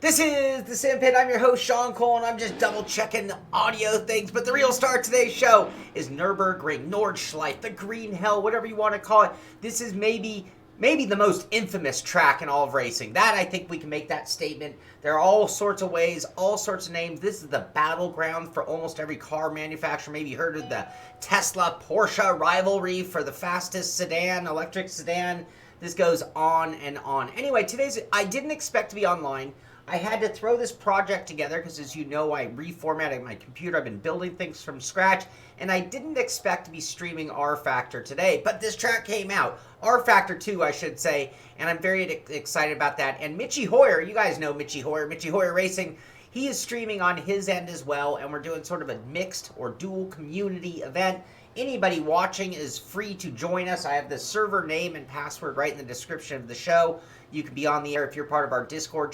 This is the Sim Pit. I'm your host, Sean Cole, and I'm just double checking the audio things. But the real star of today's show is Nurburgring, Nordschleife, the Green Hell, whatever you want to call it. This is maybe the most infamous track in all of racing. That, I think we can make that statement. There are all sorts of ways, all sorts of names. This is the battleground for almost every car manufacturer. Maybe you heard of the Tesla-Porsche rivalry for the fastest sedan, electric sedan. This goes on and on. Anyway, I didn't expect to be online. I had to throw this project together because, as you know, I reformatted my computer. I've been building things from scratch, and I didn't expect to be streaming rFactor today, but this track came out. rFactor 2, I should say, and I'm very excited about that. And Michi Hoyer, you guys know Michi Hoyer Racing, he is streaming on his end as well, and we're doing sort of a mixed or dual community event. Anybody watching is free to join us. I have the server name and password right in the description of the show. You can be on the air if you're part of our Discord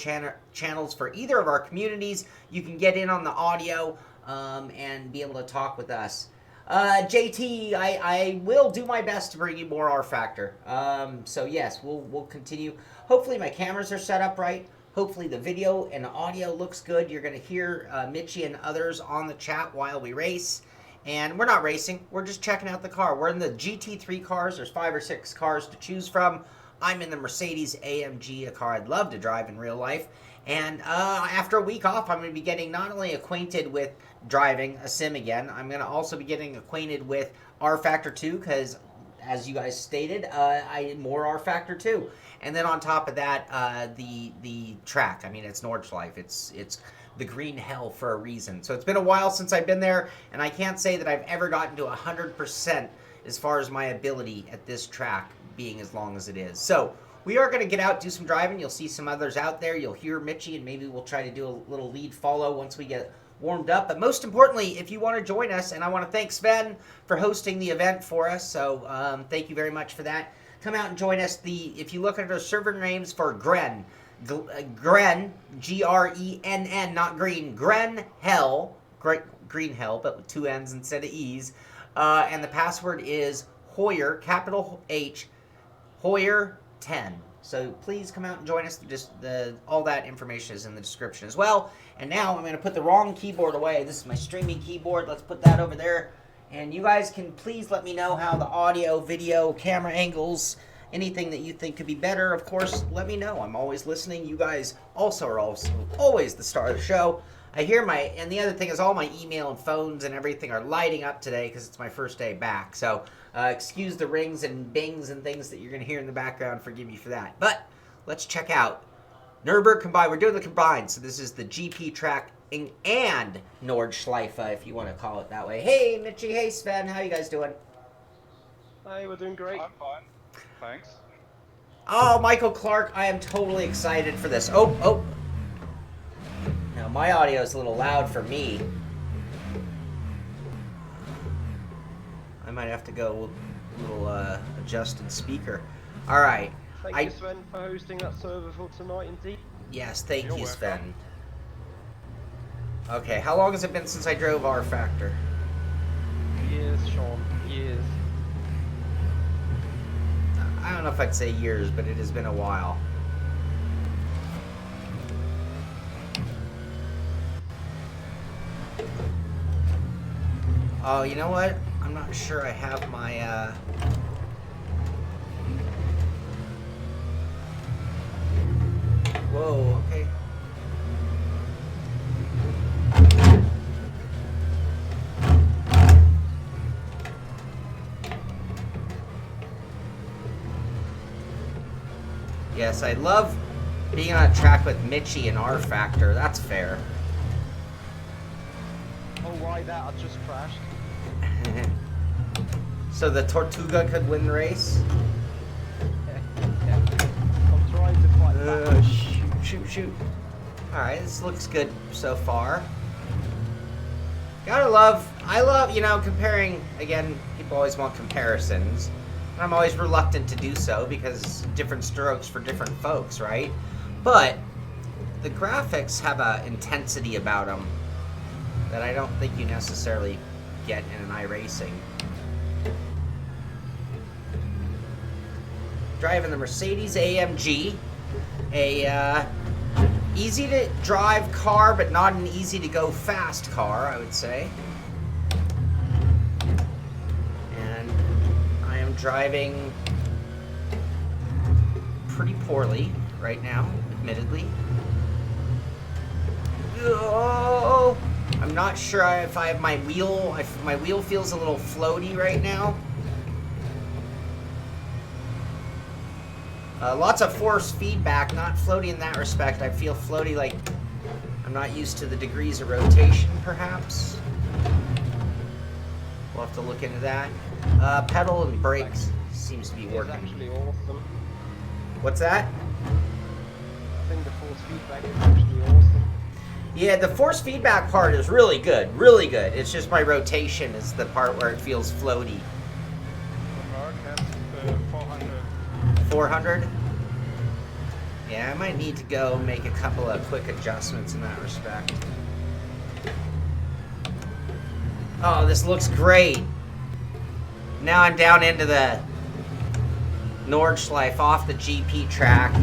channels for either of our communities. You can get in on the audio and be able to talk with us. JT, I will do my best to bring you more rFactor. So yes, we'll continue. Hopefully my cameras are set up right. Hopefully the video and the audio looks good. You're going to hear Michi and others on the chat while we race. And we're not racing. We're just checking out the car. We're in the GT3 cars. There's 5 or 6 cars to choose from. I'm in the Mercedes AMG, a car I'd love to drive in real life. And after a week off, I'm going to be getting not only acquainted with driving a sim again, I'm going to also be getting acquainted with rFactor 2 because, as you guys stated, more rFactor 2. And then on top of that, the track. I mean, it's Nordschleife. It's the Green Hell for a reason. So it's been a while since I've been there, and I can't say that I've ever gotten to 100% as far as my ability at this track being as long as it is. So we are going to get out, do some driving. You'll see some others out there. You'll hear Michi, and maybe we'll try to do a little lead follow once we get warmed up. But most importantly, if you want to join us, and I want to thank Sven for hosting the event for us, so thank you very much for that. Come out and join us. If you look at our server names for Grenn, Grenn, Grenn, not Green, Grenn Hell, Green Hell, but with 2 N's instead of E's. And the password is Hoyer, capital H, Hoyer 10. So please come out and join us. All that information is in the description as well. And now I'm going to put the wrong keyboard away. This is my streaming keyboard. Let's put that over there. And you guys can please let me know how the audio, video, camera angles, anything that you think could be better, of course, let me know. I'm always listening. You guys also are always the star of the show. I hear and the other thing is all my email and phones and everything are lighting up today because it's my first day back. So excuse the rings and bings and things that you're going to hear in the background. Forgive me for that. But let's check out Nürburgring combined. We're doing the combined. So this is the GP track and Nordschleife, if you want to call it that way. Hey, Michi. Hey, Sven. How you guys doing? Hey, we're doing great. I'm fine. Thanks. Oh, Michael Clark, I am totally excited for this. Oh. Now, my audio is a little loud for me. I might have to go a little adjusted speaker. All right. Thank you, Sven, for hosting that server for tonight, indeed. Yes, thank you, Sven. Okay, how long has it been since I drove rFactor? Years, Sean. Years. I don't know if I'd say years, but it has been a while. Oh, you know what? I'm not sure I have my, Whoa, okay. Yes, I love being on a track with Michi and rFactor. That's fair. Oh, why that? I just crashed. So the Tortuga could win the race? Yeah. I'm trying to fight back. Shoot. Alright, this looks good so far. I love, comparing, again, people always want comparisons. And I'm always reluctant to do so because different strokes for different folks, right? But the graphics have an intensity about them that I don't think you necessarily get in an iRacing. Driving the Mercedes AMG, a easy to drive car, but not an easy to go fast car, I would say. And I am driving pretty poorly right now, admittedly. Oh, I'm not sure if I have my wheel. My wheel feels a little floaty right now. Lots of force feedback, not floaty in that respect. I feel floaty like I'm not used to the degrees of rotation, perhaps. We'll have to look into that. Pedal and brakes seems to be working. It's actually awesome. What's that? I think the force feedback is actually awesome. Yeah, the force feedback part is really good, really good. It's just my rotation is the part where it feels floaty. 400? Yeah, I might need to go make a couple of quick adjustments in that respect. Oh, this looks great. Now I'm down into the Nordschleife off the GP track.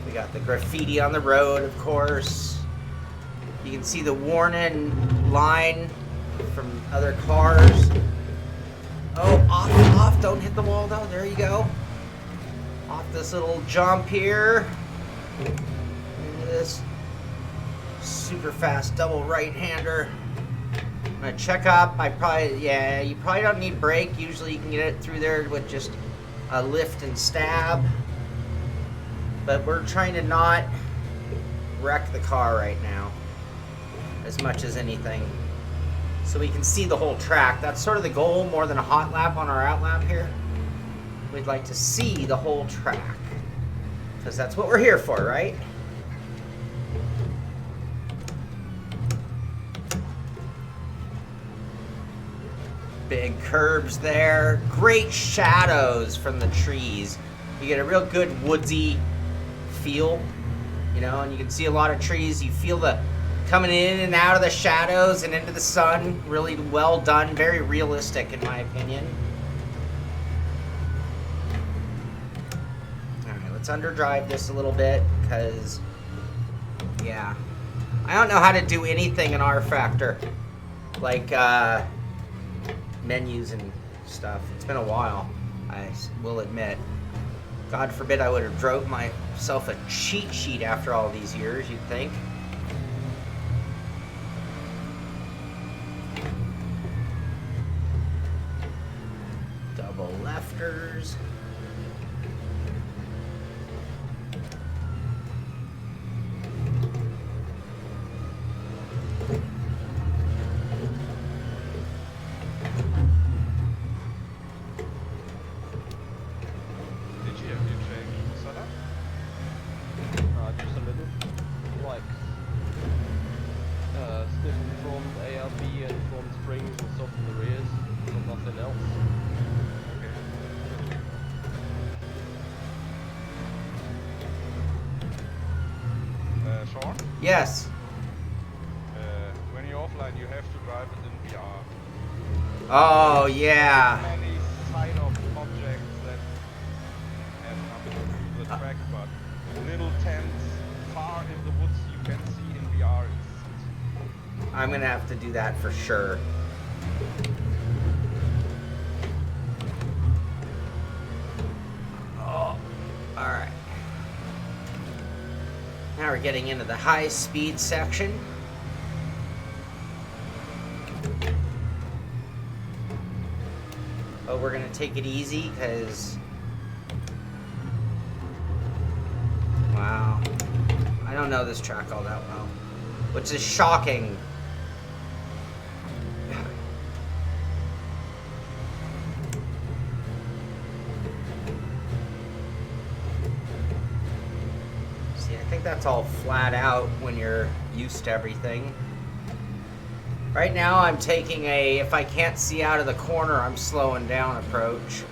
We got the graffiti on the road, of course. You can see the warning line from other cars. Oh, off, don't hit the wall though, there you go. Off this little jump here. Into this super fast double right-hander. I'm gonna check up, you probably don't need brake. Usually you can get it through there with just a lift and stab. But we're trying to not wreck the car right now as much as anything. So we can see the whole track. That's sort of the goal, more than a hot lap on our out lap here. We'd like to see the whole track, because that's what we're here for, right? Big curves there. Great shadows from the trees. You get a real good woodsy feel, you know, and you can see a lot of trees. You feel the coming in and out of the shadows and into the sun. Really well done. Very realistic, in my opinion. Alright, let's underdrive this a little bit, because, yeah. I don't know how to do anything in rFactor. Like, menus and stuff. It's been a while, I will admit. God forbid I would have drove myself a cheat sheet after all these years, you'd think. Double lefters. Just a little. Like, stiffen front, ARB and front springs and stuff in the rears, but nothing else. Sean? Yes. When you're offline, you have to drive it in VR. Oh, yeah. Many side of objects that have nothing to do with the track, but little tents far in the woods you can see in VR. I'm gonna have to do that for sure. Oh, alright. Now we're getting into the high speed section. But we're gonna take it easy, because wow, I don't know this track all that well, which is shocking. See, I think that's all flat out when you're used to everything. Right now I'm taking a, if I can't see out of the corner, I'm slowing down approach.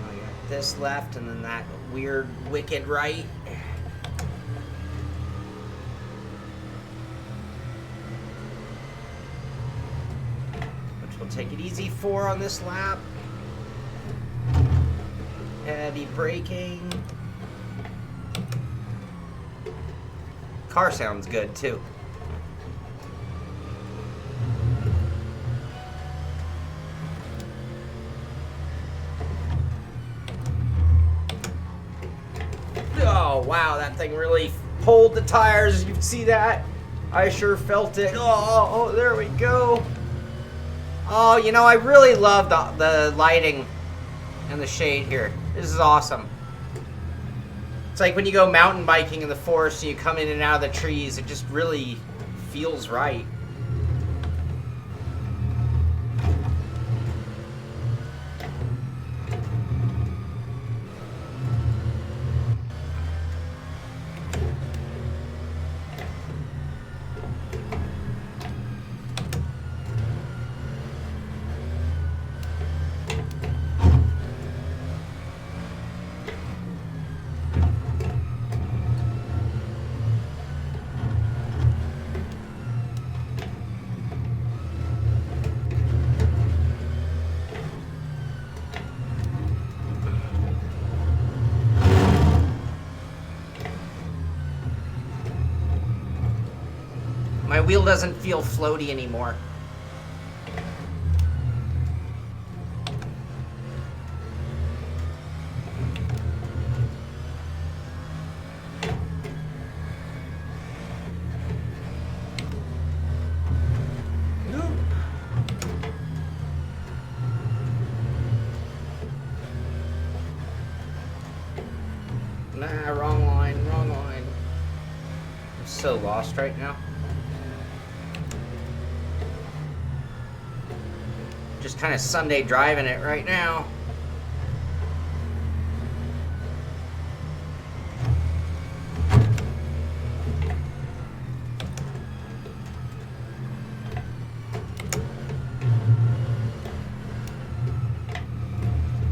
I got this left and then that weird wicked right. We'll take it easy 4 on this lap. Heavy braking. Car sounds good too. Oh wow, that thing really pulled the tires. You see that? I sure felt it. Oh, there we go. Oh, you know, I really love the lighting and the shade here. This is awesome. It's like when you go mountain biking in the forest and you come in and out of the trees, it just really feels right. My wheel doesn't feel floaty anymore. Nah, wrong line, wrong line. I'm so lost right now. Just kind of Sunday driving it right now.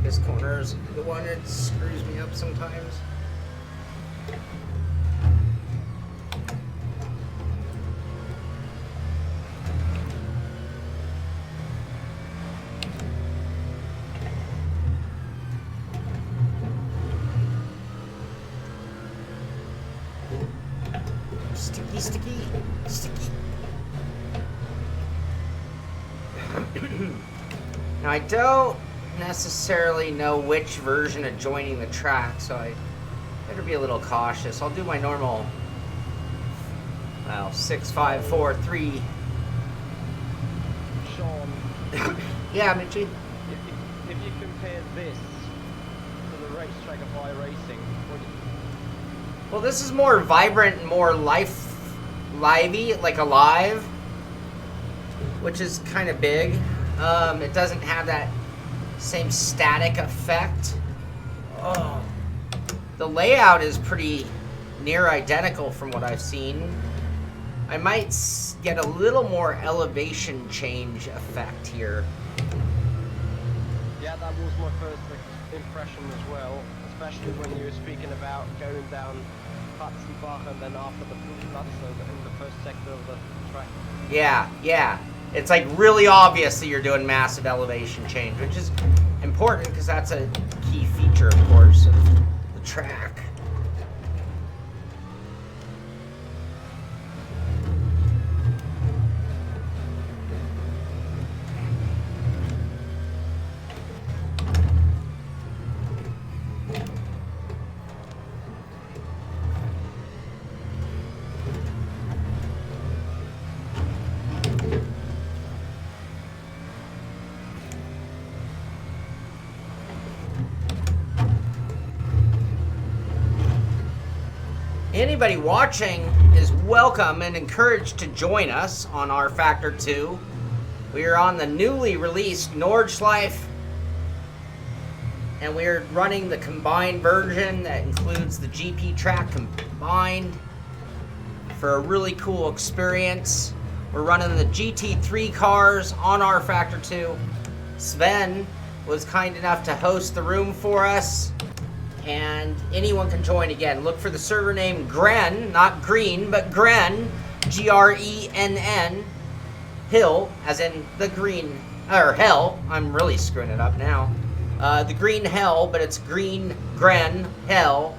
This corner is the one that screws me up sometimes. Sticky, sticky, sticky. Now I don't necessarily know which version of joining the track, so I better be a little cautious. I'll do my normal, well, 6, 5, 4, 3. Sean, Yeah, Michi. if you compare this to the racetrack of iRacing, what do you... Well, this is more vibrant and more livey, like alive, which is kind of big. It doesn't have that same static effect. Oh, the layout is pretty near identical from what I've seen. I might get a little more elevation change effect here. Yeah, that was my first impression as well, especially when you were speaking about going down Katzenbach and then after the Flugplatz, so in the first sector of the track. Yeah, yeah. It's like really obvious that you're doing massive elevation change, which is important because that's a key feature, of course, of the track. Anybody watching is welcome and encouraged to join us on rFactor 2. We are on the newly released Nordschleife, and we are running the combined version that includes the GP track combined for a really cool experience. We're running the GT3 cars on rFactor 2. Sven was kind enough to host the room for us. And anyone can join again. Look for the server name Grenn, not Green, but Grenn, Grenn, Hill, as in the green or hell. I'm really screwing it up now. The green hell, but it's green Grenn hell.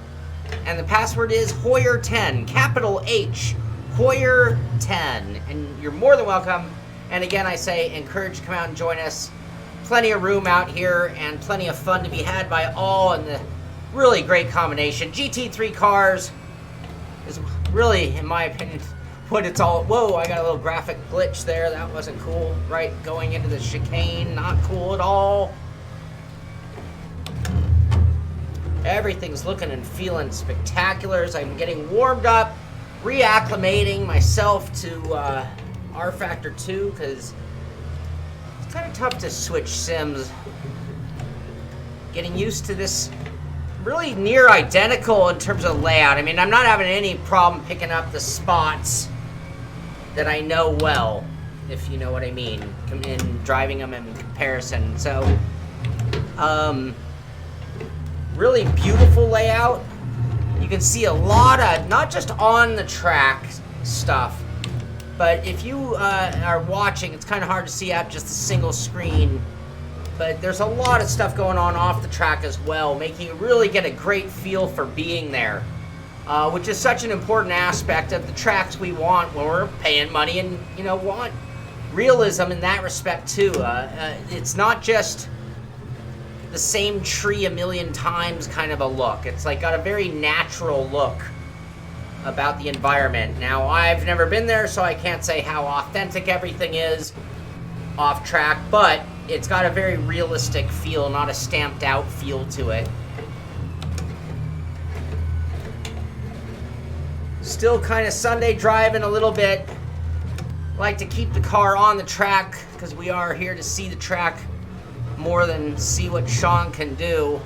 And the password is Hoyer10, capital H, Hoyer10. And you're more than welcome. And again, I say, encourage to come out and join us. Plenty of room out here and plenty of fun to be had by all, and the really great combination. GT3 cars is really, in my opinion, what it's all. Whoa, I got a little graphic glitch there. That wasn't cool. Right, going into the chicane, not cool at all. Everything's looking and feeling spectacular as I'm getting warmed up, reacclimating myself to rFactor 2, because it's kind of tough to switch sims. Getting used to this really near identical in terms of layout. I mean, I'm not having any problem picking up the spots that I know well, if you know what I mean, in driving them in comparison. So, really beautiful layout. You can see a lot of, not just on the track stuff, but if you are watching, it's kind of hard to see out just a single screen. But there's a lot of stuff going on off the track as well, making you really get a great feel for being there, which is such an important aspect of the tracks we want when we're paying money and, you know, want realism in that respect too. It's not just the same tree a million times kind of a look. It's like got a very natural look about the environment. Now, I've never been there, so I can't say how authentic everything is off track, but it's got a very realistic feel, not a stamped out feel to it. Still kind of Sunday driving a little bit. Like to keep the car on the track because we are here to see the track more than see what Sean can do,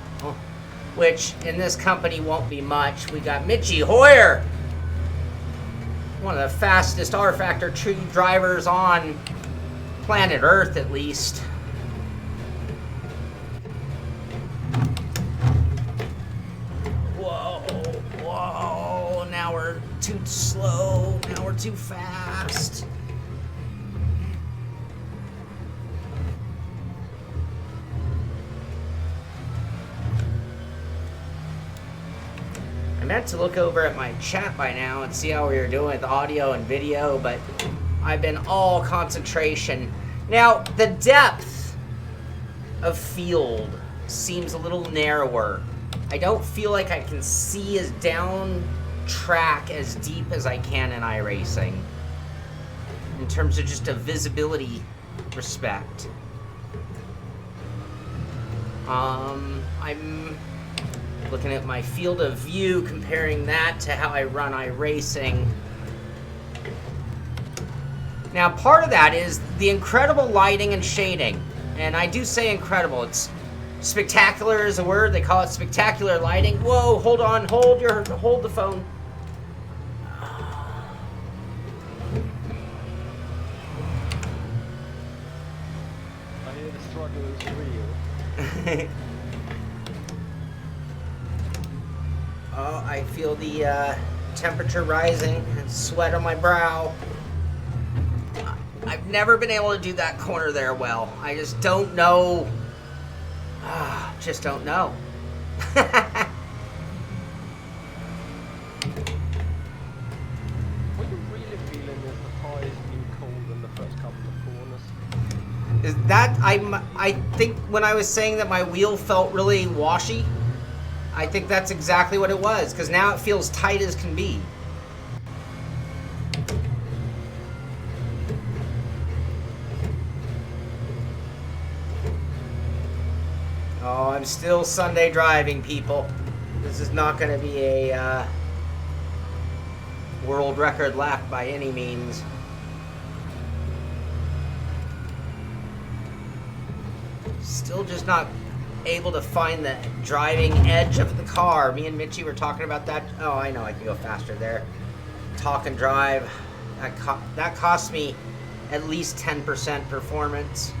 which in this company won't be much. We got Michi Hoyer, one of the fastest rFactor true drivers on planet Earth, at least. Whoa, whoa, now we're too slow, now we're too fast. I meant to look over at my chat by now and see how we were doing with audio and video, but I've been all concentration. Now, the depth of field seems a little narrower. I don't feel like I can see as down track as deep as I can in iRacing in terms of just a visibility respect. I'm looking at my field of view, comparing that to how I run iRacing. Now, part of that is the incredible lighting and shading. And I do say incredible. It's spectacular is a word. They call it spectacular lighting. Whoa, hold on, hold the phone. I hear the struggle is real. Oh, I feel the temperature rising and sweat on my brow. I've never been able to do that corner there well. I just don't know. Just don't know. What you really feeling is the car is being cold in the first couple of corners. Is that, I think when I was saying that my wheel felt really washy, I think that's exactly what it was, because now it feels tight as can be. Oh, I'm still Sunday driving, people. This is not going to be a world record lap by any means. Still just not able to find the driving edge of the car. Me and Michi were talking about that. Oh, I know I can go faster there. Talk and drive. That cost me at least 10% performance.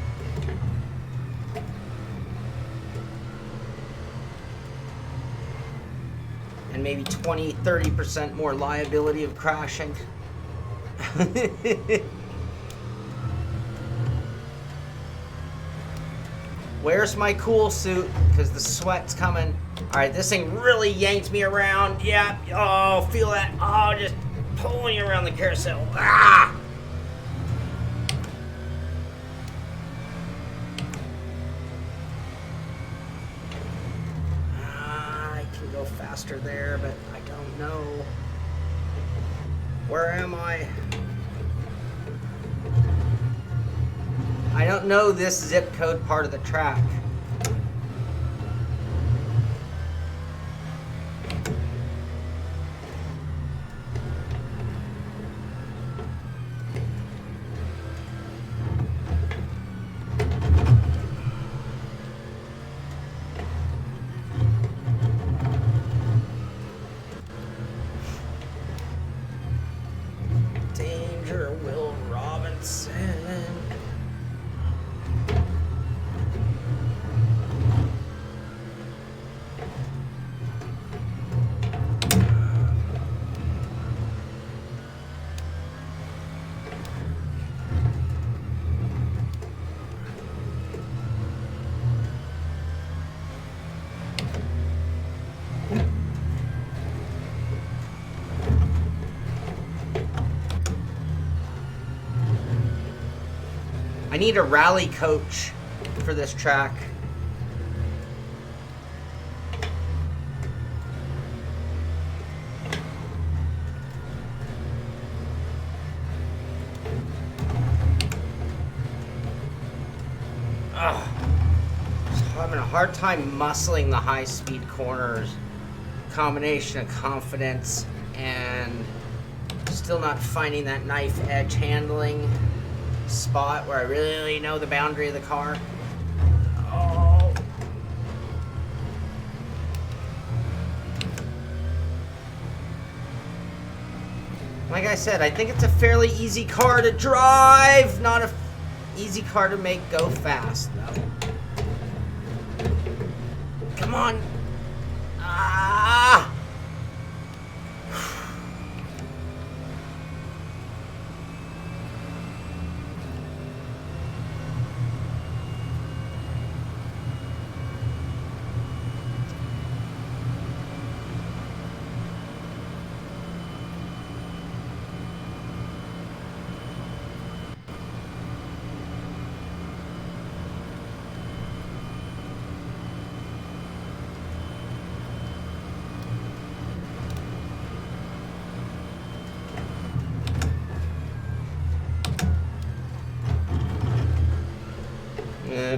And maybe 20-30% more liability of crashing. Where's my cool suit? Because the sweat's coming. Alright, this thing really yanked me around. Yeah. Oh, feel that. Oh, just pulling you around the carousel. Ah! I can go faster there, but I don't know. Where am I? I don't know this zip code part of the track. Danger, Will Robinson. I need a rally coach for this track. Ugh. Just having a hard time muscling the high-speed corners. Combination of confidence and still not finding that knife edge handling spot where I really know the boundary of the car. Oh. Like I said, I think it's a fairly easy car to drive, not a easy car to make go fast, though. Come on. Ah!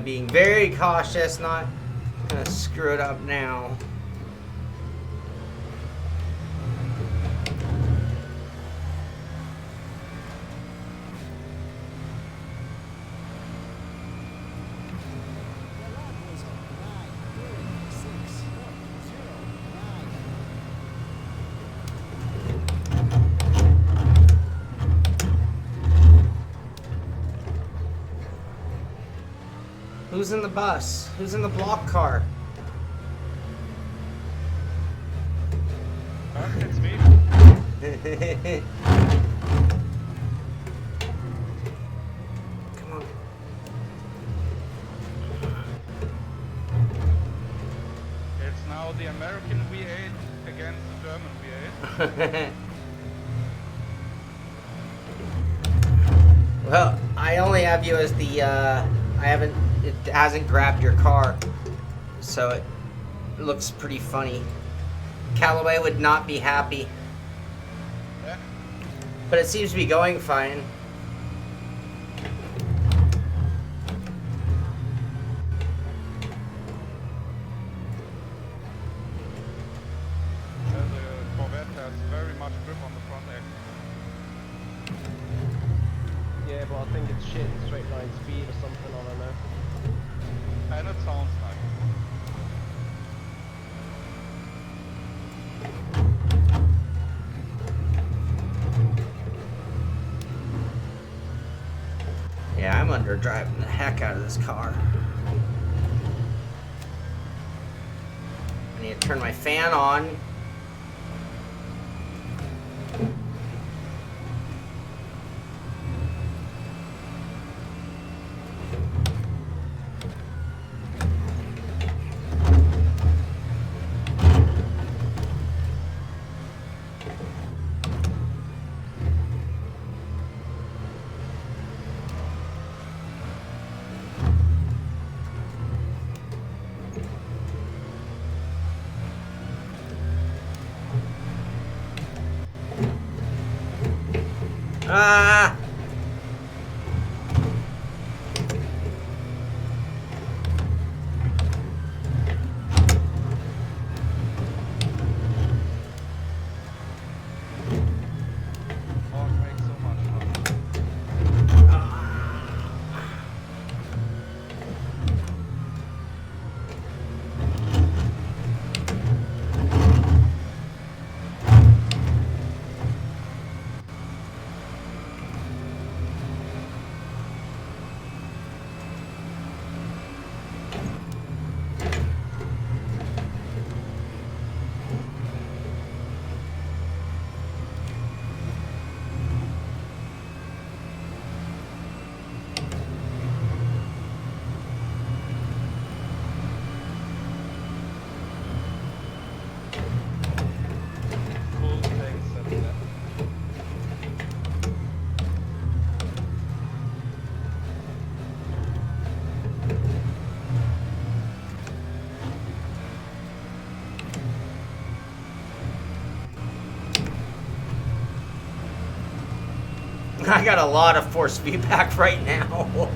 Being very cautious, not gonna screw it up now. Who's in the bus? Who's in the block car? It's me. Come on. It's now the American V8 against the German V8. Well, I only have you as the, it hasn't grabbed your car, so it looks pretty funny. Callaway would not be happy. Yeah. But it seems to be going fine. The Corvette has very much grip on the front axle. Yeah, but I think it's shit in straight line speed or something, I don't know. And it sounds like Yeah, I'm underdriving the heck out of this car. I need to turn my fan on. Ah! Oh, it makes so much fun. Full tank setup. I got a lot of force feedback right now.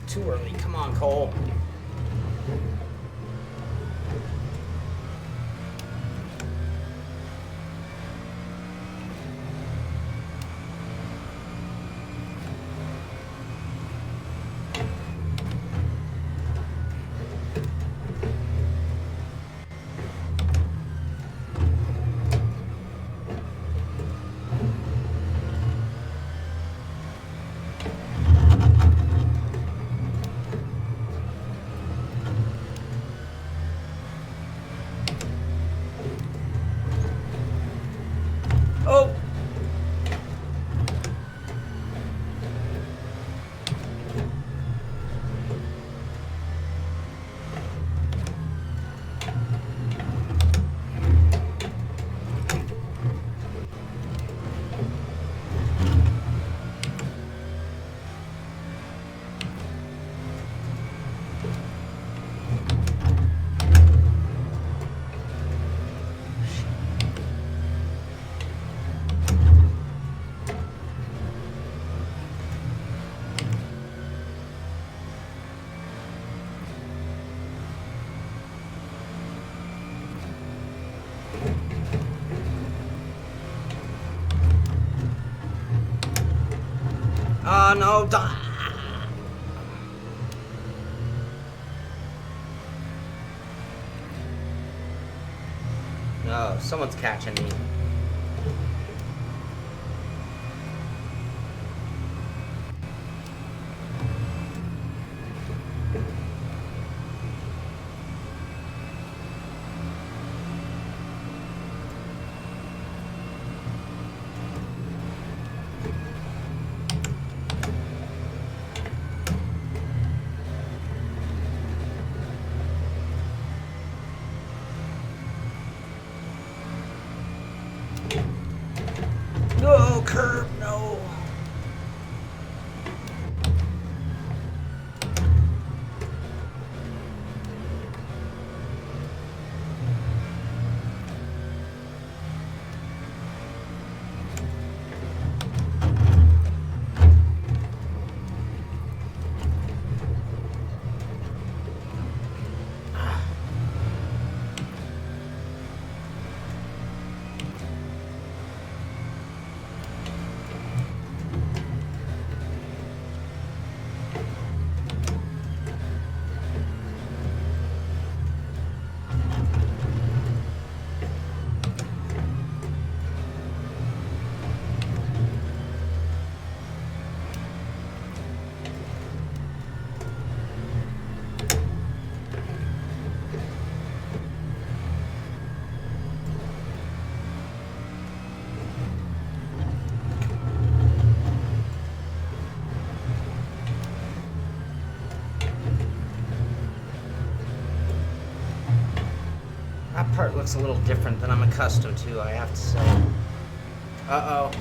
Too early. Come on, Cole. Oh! Oh no, no, someone's catching me. No, curb, no. That part looks a little different than I'm accustomed to, I have to say. Uh-oh.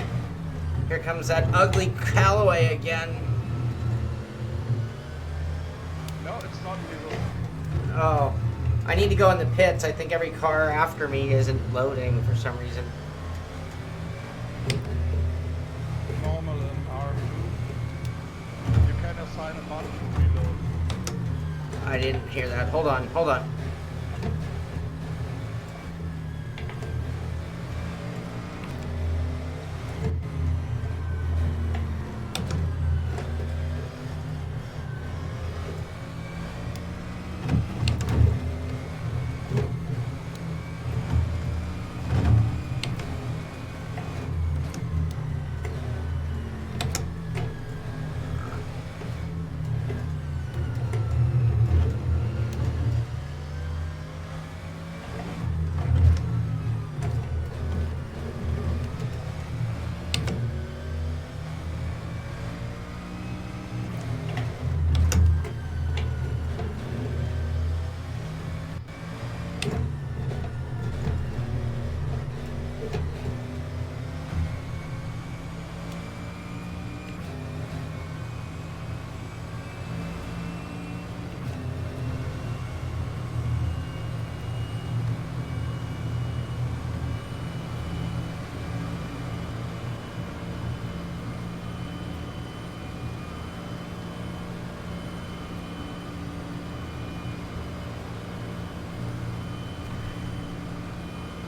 Here comes that ugly Callaway again. suddenly was. Oh, I need to go in the pits. I think every car after me isn't loading for some reason. Normal in R2. You can assign a button to reload. I didn't hear that. Hold on, hold on.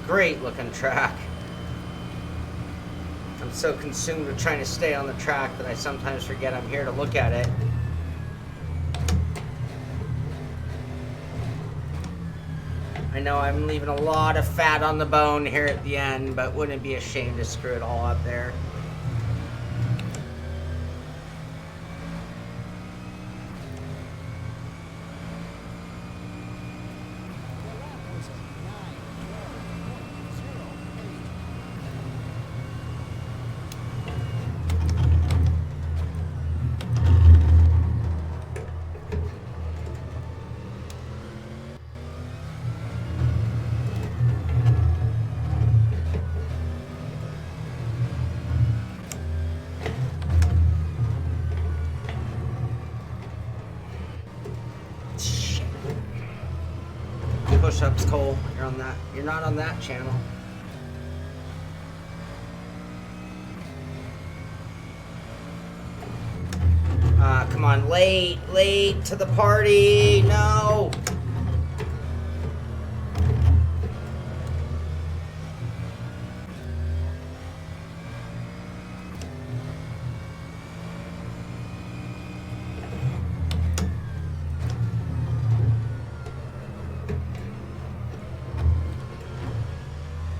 Great looking track. I'm so consumed with trying to stay on the track that I sometimes forget I'm here to look at it. I know I'm leaving a lot of fat on the bone here at the end, but wouldn't it be a shame to screw it all up there? Push-ups, Cole. You're on that. You're not on that channel. Come on, late to the party. No.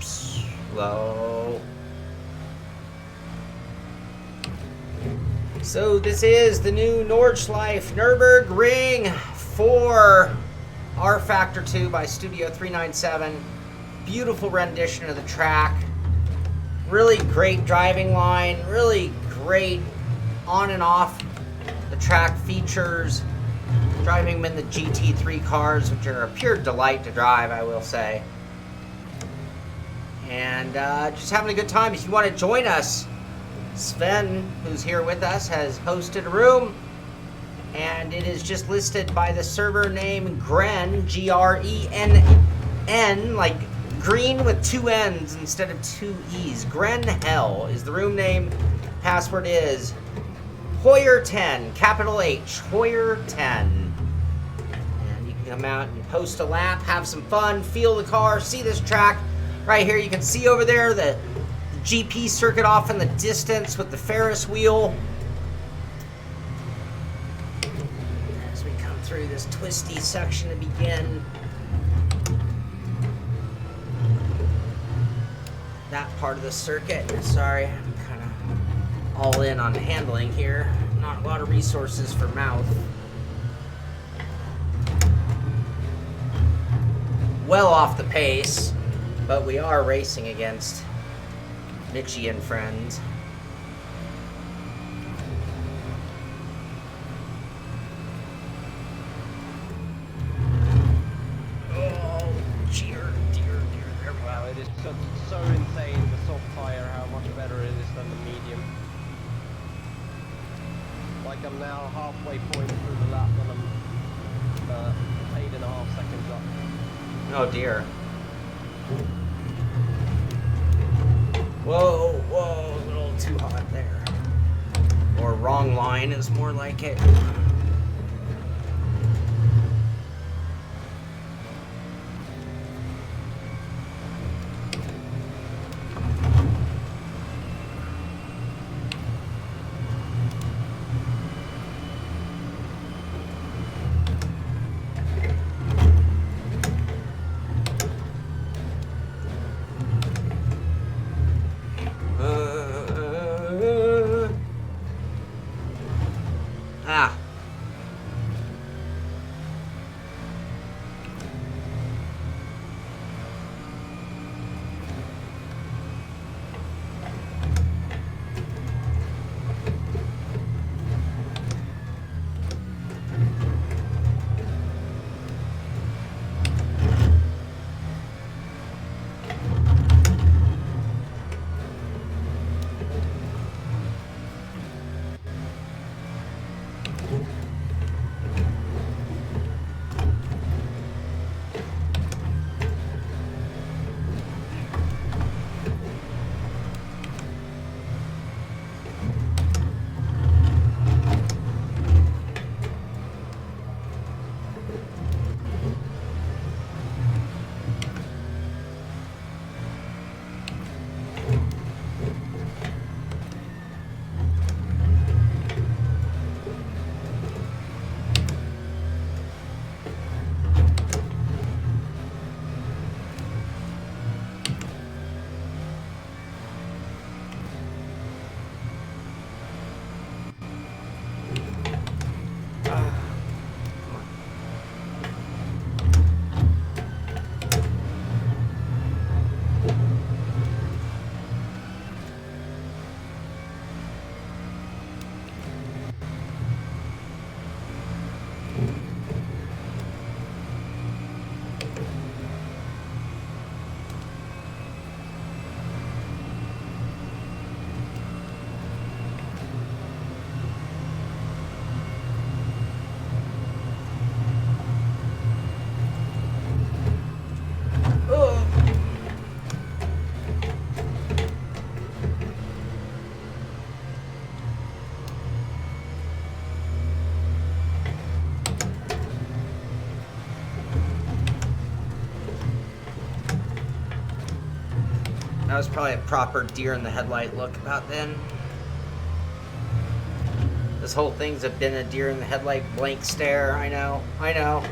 Slow. So this is the new Nordschleife Nurburgring for rFactor 2 by Studio 397. Beautiful rendition of the track. Really great driving line. Really great on and off the track features. Driving them in the GT3 cars, which are a pure delight to drive, I will say. And just having a good time. If you want to join us, Sven, who's here with us, has hosted a room, and it is just listed by the server name Grenn, G-R-E-N-N, like green with two N's instead of two E's. Grenn Hell is the room name. Password is Hoyer10, capital H, Hoyer10. And you can come out and host a lap, have some fun, feel the car, see this track. Right here, you can see over there the GP circuit off in the distance with the Ferris wheel. As we come through this twisty section to begin that part of the circuit. Sorry, I'm kind of all in on handling here. Not a lot of resources for mouth. Well off the pace. But we are racing against Michi and friends. Oh, dear. Wow, it is so insane, the soft tire, how much better it is than the medium. Like I'm now halfway point through the lap and I'm 8.5 seconds up. Oh dear. Whoa, whoa, a little too hot there. Or wrong line is more like it. Ah. That was probably a proper deer in the headlight look about then. This whole thing's been a deer in the headlight blank stare. I know, I know.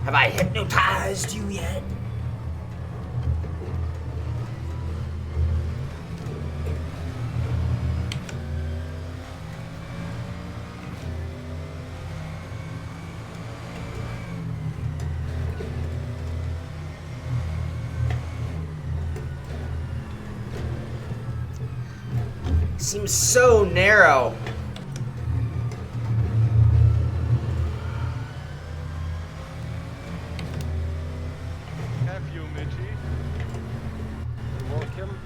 Have I hypnotized you yet? Seems so narrow. Have you, Michi? You're welcome.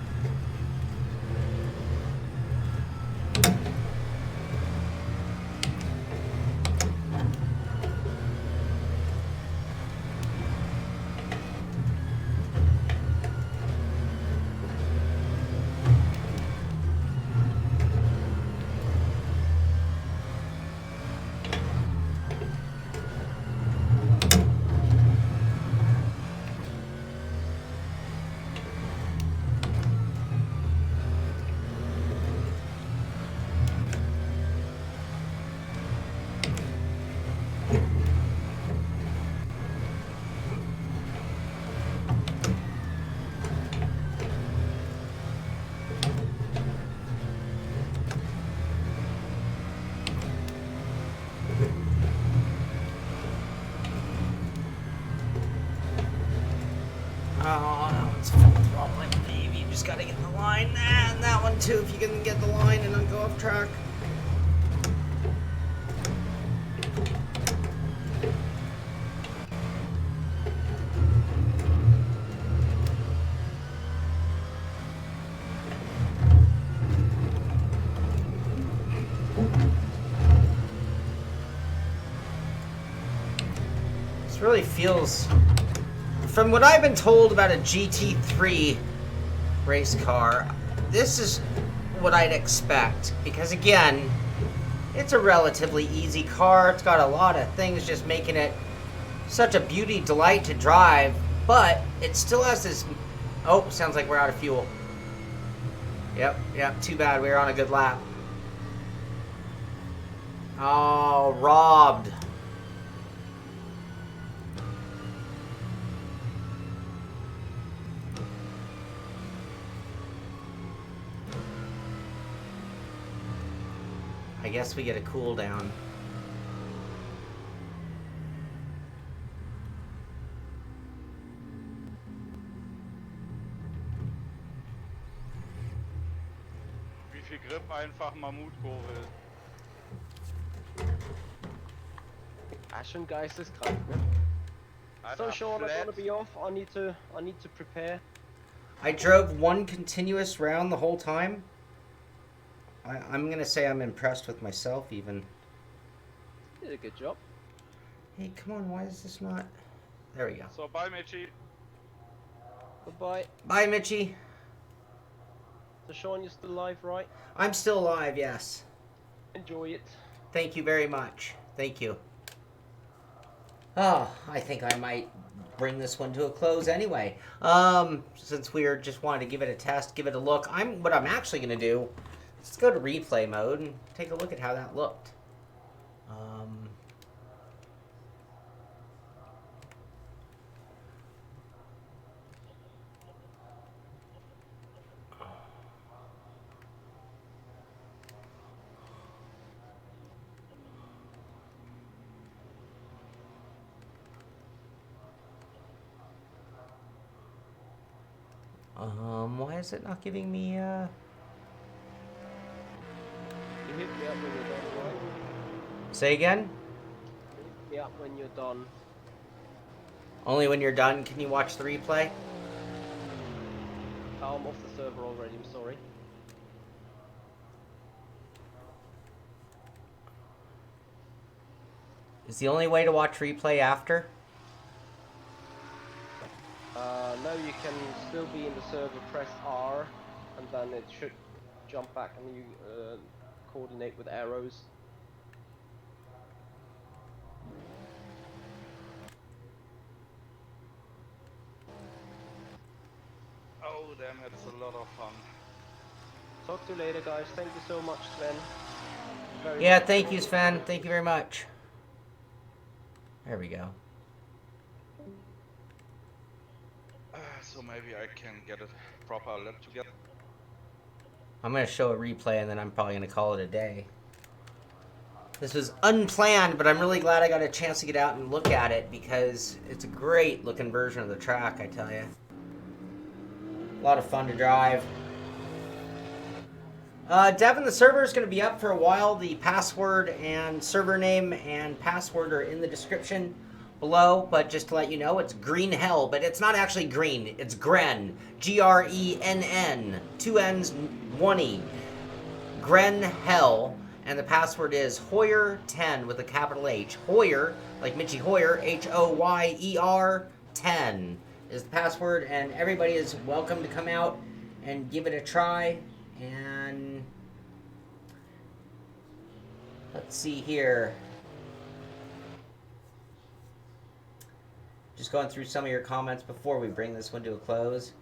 Oh, that one's full throttling, baby. You just gotta get the line. And that one too, if you can get the line and not go off track. really feels, from what I've been told about a GT3 race car, this is what I'd expect. Because again, it's a relatively easy car. It's got a lot of things just making it such a beauty delight to drive. But it still has this... Oh, sounds like we're out of fuel. Yep, too bad. We were on a good lap. Oh, robbed. I guess we get a cool down. Wie viel Grip einfach Mammutkurve ist. Schon geisteskrank, ne? So Sean, I'm gonna be off. I need to prepare. I drove one continuous round the whole time. I'm gonna say I'm impressed with myself even. You did a good job. Hey, come on, why is this not... There we go. So, bye Michi. Goodbye. Bye, Michi. So Sean, you're still alive, right? I'm still alive, yes. Enjoy it. Thank you very much. Thank you. Oh, I think I might bring this one to a close anyway. Since we just wanted to give it a test, give it a look. What I'm actually going to do, let's go to replay mode and take a look at how that looked. Why is it not giving me, You hit me up when you're done, right? Say again? You hit me up when you're done. Only when you're done can you watch the replay? Oh, I'm off the server already, I'm sorry. Is the only way to watch replay after? No, you can still be in the server, press R, and then it should jump back and you coordinate with arrows. Oh damn, it's a lot of fun. Talk to you later, guys. Thank you so much, Sven. Yeah, thank you, Sven. Thank you very much. There we go. So maybe I can get a proper lap together. I'm going to show a replay and then I'm probably going to call it a day. This was unplanned, but I'm really glad I got a chance to get out and look at it because it's a great looking version of the track, I tell you. A lot of fun to drive. Devin, the server is going to be up for a while. The password and server name and password are in the description below, but just to let you know, it's Green Hell, but it's not actually green. It's Grenn. Grenn. 2 N's, 1 E. Grenn Hell, and the password is Hoyer10 with a capital H. Hoyer, like Michi Hoyer, H-O-Y-E-R 10 is the password, and everybody is welcome to come out and give it a try. And let's see here. Just going through some of your comments before we bring this one to a close.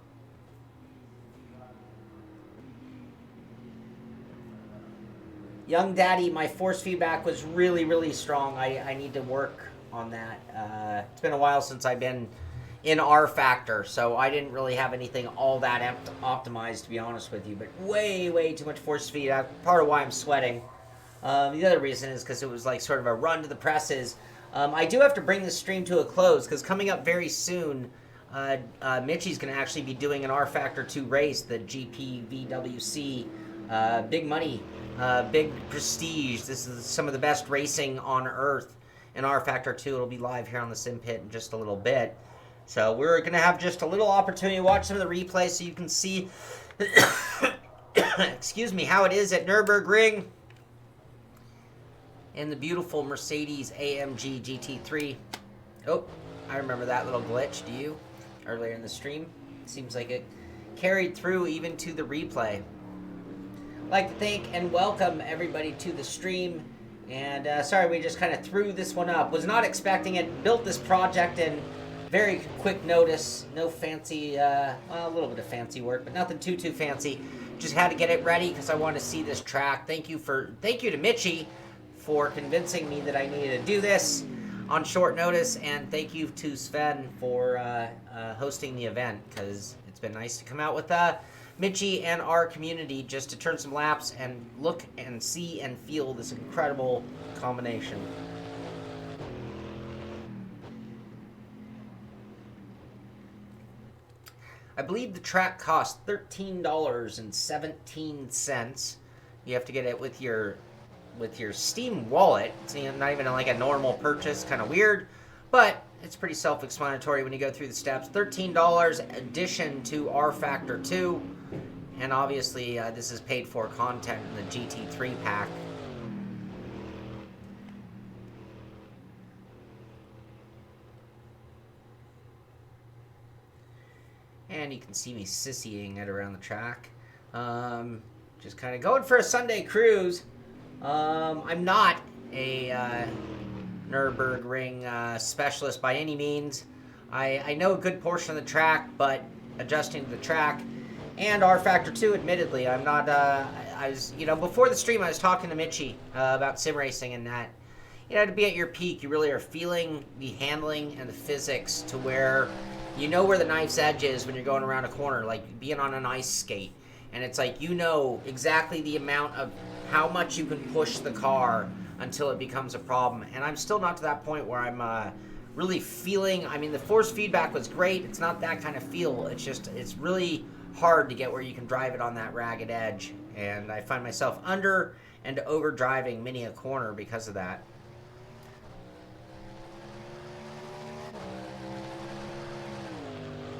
Young Daddy, my force feedback was really, really strong. I need to work on that. It's been a while since I've been in rFactor, so I didn't really have anything all that optimized, to be honest with you. But way, way too much force feedback. Part of why I'm sweating. The other reason is because it was like sort of a run to the presses. I do have to bring this stream to a close because coming up very soon, Michi's going to actually be doing an rFactor 2 race, the GPVWC. Big money, big prestige. This is some of the best racing on Earth in rFactor 2. It'll be live here on the Sim Pit in just a little bit. So we're going to have just a little opportunity to watch some of the replays so you can see, excuse me, how it is at Nurburgring in the beautiful Mercedes AMG GT3. Oh, I remember that little glitch. Do you? Earlier in the stream. Seems like it carried through even to the replay. I'd like to thank and welcome everybody to the stream. And sorry, we just kind of threw this one up. Was not expecting it. Built this project in very quick notice. No fancy, well, a little bit of fancy work, but nothing too fancy. Just had to get it ready because I want to see this track. Thank you to Michi for convincing me that I needed to do this on short notice, and thank you to Sven for hosting the event, because it's been nice to come out with Michi and our community just to turn some laps and look and see and feel this incredible combination. I believe the track cost $13.17. You have to get it with your Steam wallet. It's not even like a normal purchase, kind of weird, but it's pretty self-explanatory when you go through the steps. $13 addition to rFactor 2, and obviously this is paid for content in the GT3 pack. And you can see me sissying it around the track. Just kind of going for a Sunday cruise. I'm not a Nurburgring specialist by any means. I know a good portion of the track, but adjusting to the track and rFactor 2, admittedly, I'm not, I was, before the stream, I was talking to Michi about Simracing, and that, to be at your peak, you really are feeling the handling and the physics to where you know where the knife's edge is when you're going around a corner, like being on an ice skate. And it's like, exactly the amount of how much you can push the car until it becomes a problem. And I'm still not to that point where I'm really feeling, the force feedback was great. It's not that kind of feel. It's just, it's really hard to get where you can drive it on that ragged edge. And I find myself under and over driving many a corner because of that.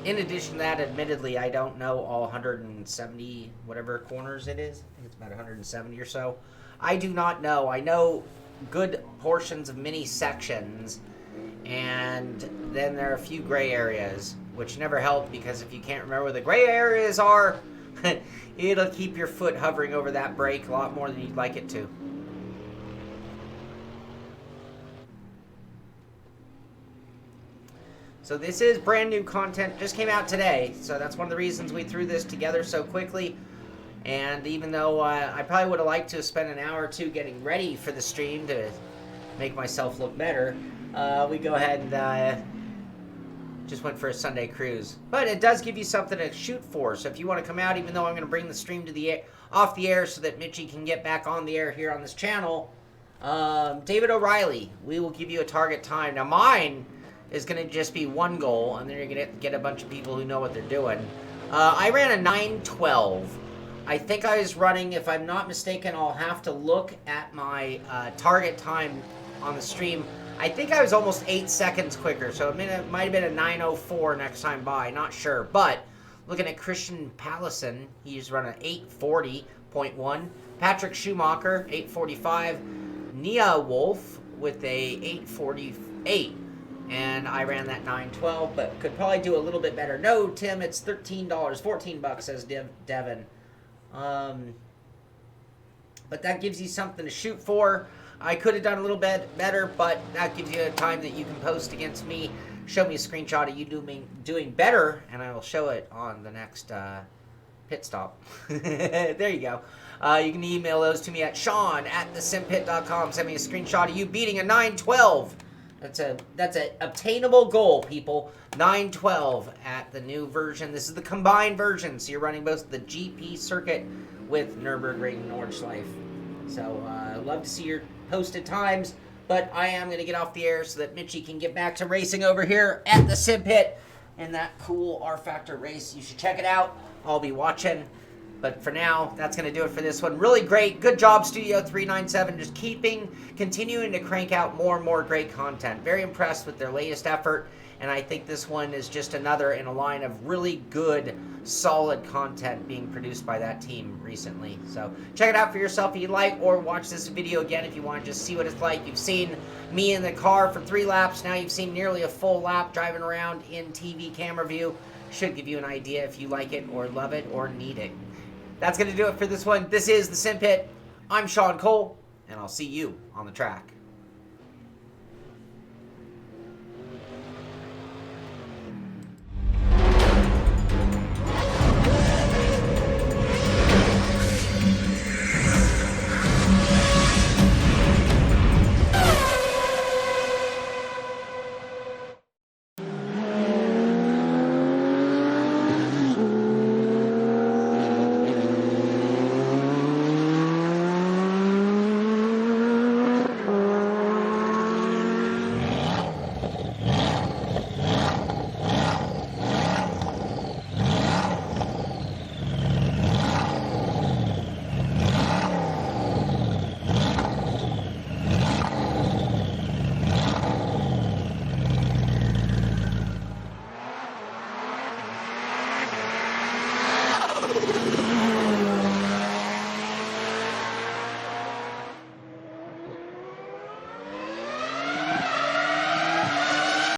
In addition to that, admittedly, I don't know all 170 whatever corners it is. I think it's about 170 or so. I do not know. I know good portions of many sections, and then there are a few gray areas, which never help, because if you can't remember where the gray areas are, it'll keep your foot hovering over that brake a lot more than you'd like it to. So this is brand new content, just came out today, so that's one of the reasons we threw this together so quickly. And even though I probably would have liked to have spent an hour or two getting ready for the stream to make myself look better, we go ahead and just went for a Sunday cruise. But it does give you something to shoot for, so if you want to come out, even though I'm going to bring the stream to off the air so that Michi can get back on the air here on this channel, David O'Reilly, we will give you a target time. Now mine is going to just be one goal, and then you're going to get a bunch of people who know what they're doing. I ran a 9:12. I think I was running, if I'm not mistaken, I'll have to look at my target time on the stream. I think I was almost 8 seconds quicker, so it might have been a 9:04 next time by, not sure. But looking at Christian Pallison, he's running 8:40.1. Patrick Schumacher, 8:45. Nia Wolf with a 8:48. And I ran that 9:12, but could probably do a little bit better. No, Tim, it's $13, 14 bucks, says Devin. But that gives you something to shoot for. I could have done a little bit better, but that gives you a time that you can post against me. Show me a screenshot of you doing better, and I will show it on the next pit stop. There you go. You can email those to me at sean@thesimpit.com. Send me a screenshot of you beating a 9:12. That's a obtainable goal, people. 9:12 at the new version. This is the combined version, so you're running both the GP circuit with Nurburgring Nordschleife. So love to see your posted times, but I am going to get off the air so that Michi can get back to racing over here at the Sim Pit in that cool rFactor race. You should check it out. I'll be watching. But for now, that's going to do it for this one. Really great. Good job, Studio 397. Just continuing to crank out more and more great content. Very impressed with their latest effort. and I think this one is just another in a line of really good, solid content being produced by that team recently. So check it out for yourself if you like, or watch this video again if you want to just see what it's like. You've seen me in the car for 3 laps. Now you've seen nearly a full lap driving around in TV camera view. Should give you an idea if you like it or love it or need it. That's going to do it for this one. This is the Sim Pit. I'm Sean Cole, and I'll see you on the track.